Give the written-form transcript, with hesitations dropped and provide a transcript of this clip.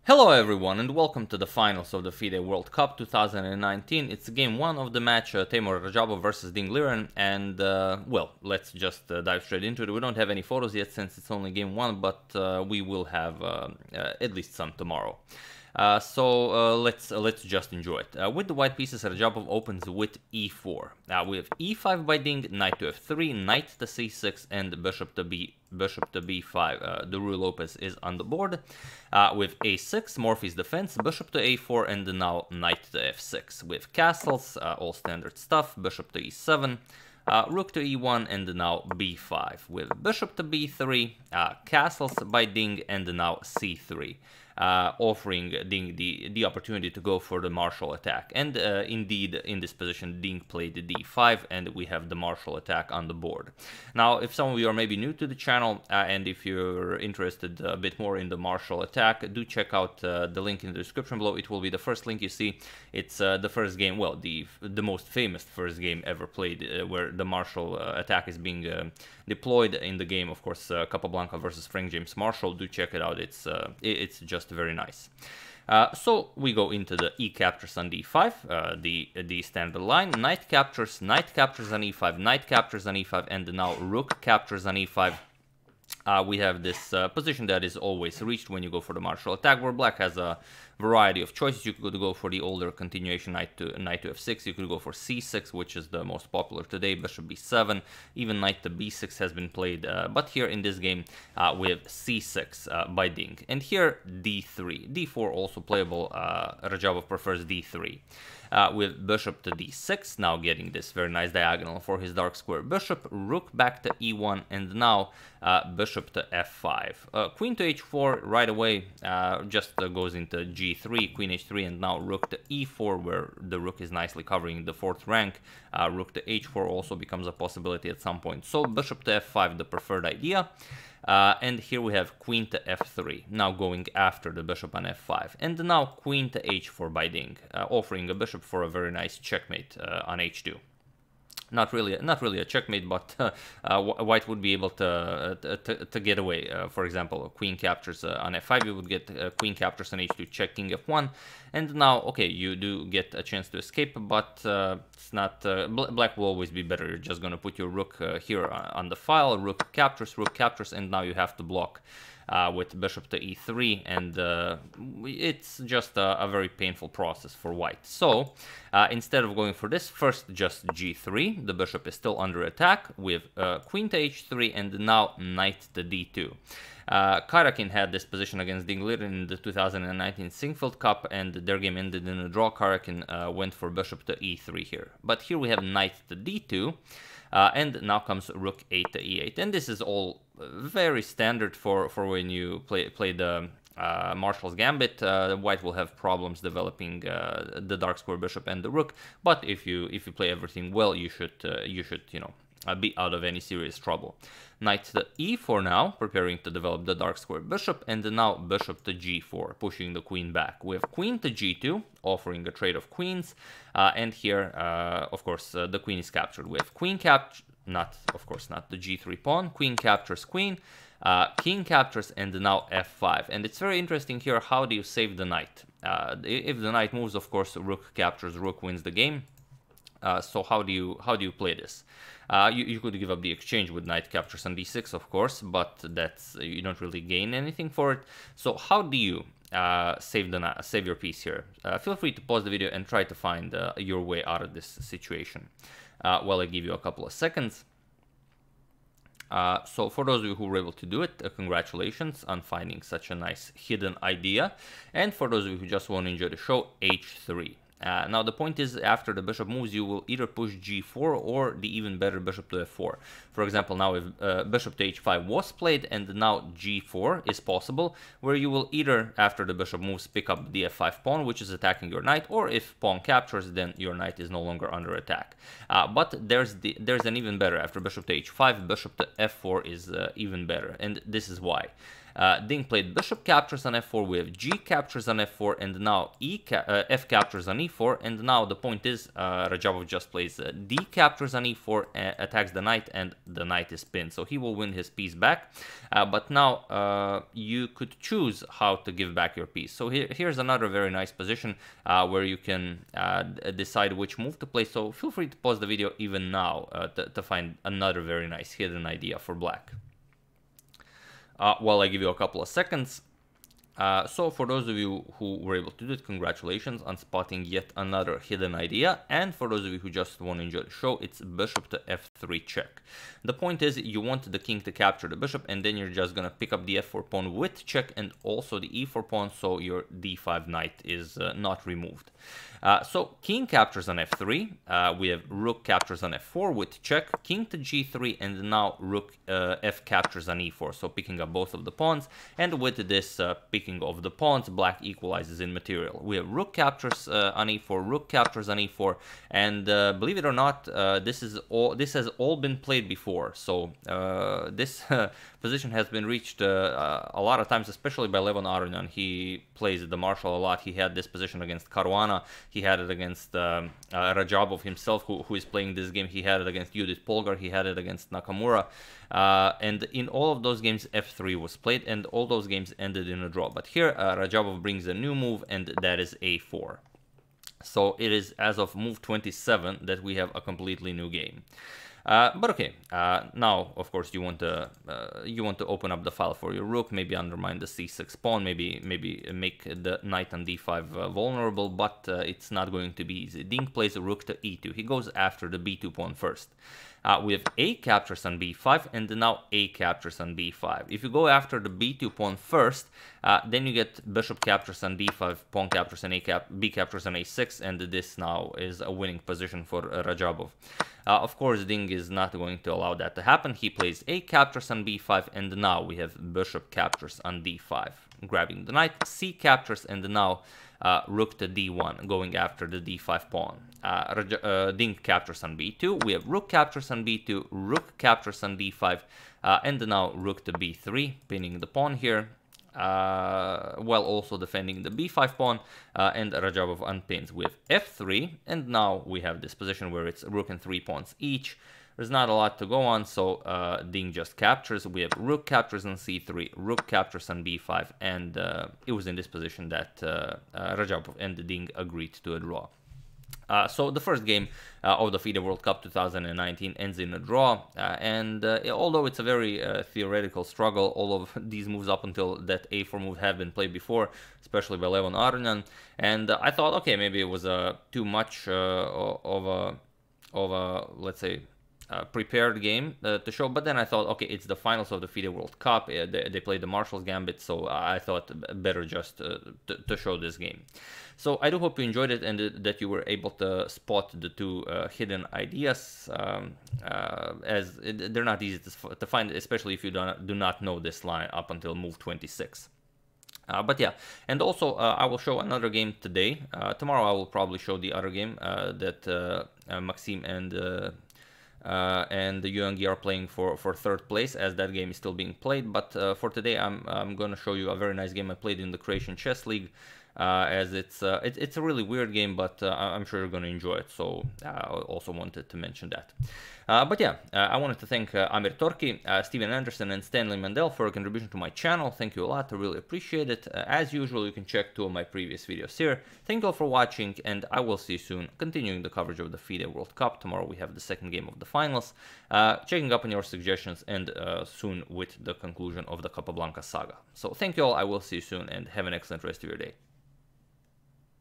Hello everyone and welcome to the finals of the FIDE World Cup 2019. It's game 1 of the match, Teimour Radjabov versus Ding Liren, and well, let's just dive straight into it. We don't have any photos yet since it's only game 1, but we will have at least some tomorrow. Let's just enjoy it. With the white pieces, Radjabov opens with e4. We have e5 by Ding, knight to f3, knight to c6, and bishop to b5. Duru Lopez is on the board. With a6, Morphy's defense, bishop to a4, and now knight to f6. With castles, all standard stuff, bishop to e7. Rook to e1 and now b5 with bishop to b3, castles by Ding and now c3, offering Ding the opportunity to go for the martial attack. And indeed, in this position, Ding played the d5 and we have the martial attack on the board. Now, if some of you are maybe new to the channel and if you're interested a bit more in the martial attack, do check out the link in the description below. It will be the first link you see. It's the first game, well, the most famous first game ever played, where the martial attack is being deployed in the game. Of course, Capablanca versus Frank James Marshall. Do check it out. It's just very nice. So we go into the e captures on d5, the standard line. Knight captures on e5, knight captures on e5, and now rook captures on e5. We have this position that is always reached when you go for the martial attack, where black has a variety of choices. You could go for the older continuation knight to f6, you could go for c6, which is the most popular today, bishop b7, even knight to b6 has been played, but here in this game we have c6 by Ding, and here d3, d4 also playable. Radjabov prefers d3. With bishop to d6, now getting this very nice diagonal for his dark square bishop, rook back to e1, and now bishop to f5. Queen to h4 right away just goes into g3, queen h3, and now rook to e4, where the rook is nicely covering the 4th rank. Rook to h4 also becomes a possibility at some point. So bishop to f5, the preferred idea. And here we have queen to f3, now going after the bishop on f5, and now queen to h4 by Ding, offering a bishop for a very nice checkmate on h2. Not really a checkmate, but white would be able to get away. For example, queen captures on f5, you would get queen captures on h2, check king f1, and now, okay, you do get a chance to escape, but it's not. Black will always be better. You're just gonna put your rook here on the file. Rook captures, and now you have to block with bishop to e3, and it's just a very painful process for white. So instead of going for this, first just g3, the bishop is still under attack with queen to h3 and now knight to d2. Karjakin had this position against Ding Liren in the 2019 Sinquefield Cup, and their game ended in a draw. Karjakin went for bishop to e3 here, but here we have knight to d2. And now comes rook 8 to e8, and this is all very standard for when you play the Marshall's Gambit. White will have problems developing the dark square bishop and the rook, but if you play everything well, you should be out of any serious trouble. Knight to e4 now, preparing to develop the dark square bishop, and now bishop to g4, pushing the queen back. We have queen to g2, offering a trade of queens, and here, of course, the queen is captured. We have queen capture, not the g3 pawn, queen captures queen, king captures, and now f5. And it's very interesting here, how do you save the knight? If the knight moves, of course, rook captures, rook wins the game. So how do you play this? You could give up the exchange with knight captures on d6, of course, but that's you don't really gain anything for it. So how do you save your piece here? Feel free to pause the video and try to find your way out of this situation. While I give you a couple of seconds. So for those of you who were able to do it, congratulations on finding such a nice hidden idea. And for those of you who just want to enjoy the show, h3. Now the point is, after the bishop moves, you will either push g4 or the even better bishop to f4. For example, now if bishop to h5 was played and now g4 is possible, where you will either, after the bishop moves, pick up the f5 pawn, which is attacking your knight, or if pawn captures, then your knight is no longer under attack. But there's an even better. After bishop to h5, bishop to f4 is even better, and this is why. Ding played bishop captures on f4, we have g captures on f4, and now f captures on e4, and now the point is Radjabov just plays d captures on e4, attacks the knight, and the knight is pinned, so he will win his piece back. But now you could choose how to give back your piece. So here's another very nice position where you can decide which move to play, so feel free to pause the video even now to find another very nice hidden idea for black. While I give you a couple of seconds. So for those of you who were able to do it, congratulations on spotting yet another hidden idea, and for those of you who just want to enjoy the show, it's bishop to f3 check. The point is you want the king to capture the bishop, and then you're just gonna pick up the f4 pawn with check and also the e4 pawn, so your d5 knight is not removed. So king captures on f3, we have rook captures on f4 with check, king to g3, and now rook f captures on e4, so picking up both of the pawns, and with this picking of the pawns, black equalizes in material. We have rook captures on e4, rook captures on e4, and believe it or not, this has all been played before, so this position has been reached a lot of times, especially by Levon Aronian. He plays the Marshal a lot. He had this position against Caruana. He had it against Radjabov himself, who is playing this game. He had it against Judith Polgar. He had it against Nakamura. And in all of those games, f3 was played, and all those games ended in a draw. But here, Radjabov brings a new move, and that is a4. So it is as of move 27 that we have a completely new game. But okay, now of course you want to open up the file for your rook, maybe undermine the c6 pawn, maybe make the knight on d5 vulnerable, but it's not going to be easy. Ding plays a rook to e2. He goes after the b2 pawn first. We have a captures on b5, and now a captures on b5. If you go after the b2 pawn first, then you get bishop captures on d5, pawn captures on b captures on a6, and this now is a winning position for Radjabov. Of course, Ding is not going to allow that to happen. He plays a captures on b5, and now we have bishop captures on d5, grabbing the knight, c captures, and now rook to d1, going after the d5 pawn. Ding captures on b2, we have rook captures on b2, rook captures on d5, and now rook to b3, pinning the pawn here, while also defending the b5 pawn, and Radjabov unpins with f3, and now we have this position where it's rook and 3 pawns each. There's not a lot to go on, so Ding just captures. We have rook captures on c3, rook captures on b5, and it was in this position that Radjabov and Ding agreed to a draw. So the first game of the FIDE World Cup 2019 ends in a draw, and although it's a very theoretical struggle, all of these moves up until that a4 move have been played before, especially by Levon Aronian, and I thought, okay, maybe it was too much of a let's say prepared game to show, but then I thought, okay, it's the finals of the FIDE World Cup, they played the Marshall's Gambit, so I thought better just to show this game. So I do hope you enjoyed it, and that you were able to spot the two hidden ideas, as they're not easy to find, especially if you do not know this line up until move 26. But yeah, and also I will show another game today. Tomorrow I will probably show the other game that Maxime and the Yuangi are playing for third place, as that game is still being played. But for today, I'm going to show you a very nice game I played in the Croatian Chess League, as it's a really weird game, but I'm sure you're going to enjoy it. So I also wanted to mention that. But yeah, I wanted to thank Amir Torki, Steven Anderson, and Stanley Mandel for a contribution to my channel. Thank you a lot. I really appreciate it. As usual, you can check 2 of my previous videos here. Thank you all for watching, and I will see you soon, continuing the coverage of the FIDE World Cup. Tomorrow we have the second game of the finals, checking up on your suggestions, and soon with the conclusion of the Capablanca saga. So thank you all. I will see you soon, and have an excellent rest of your day.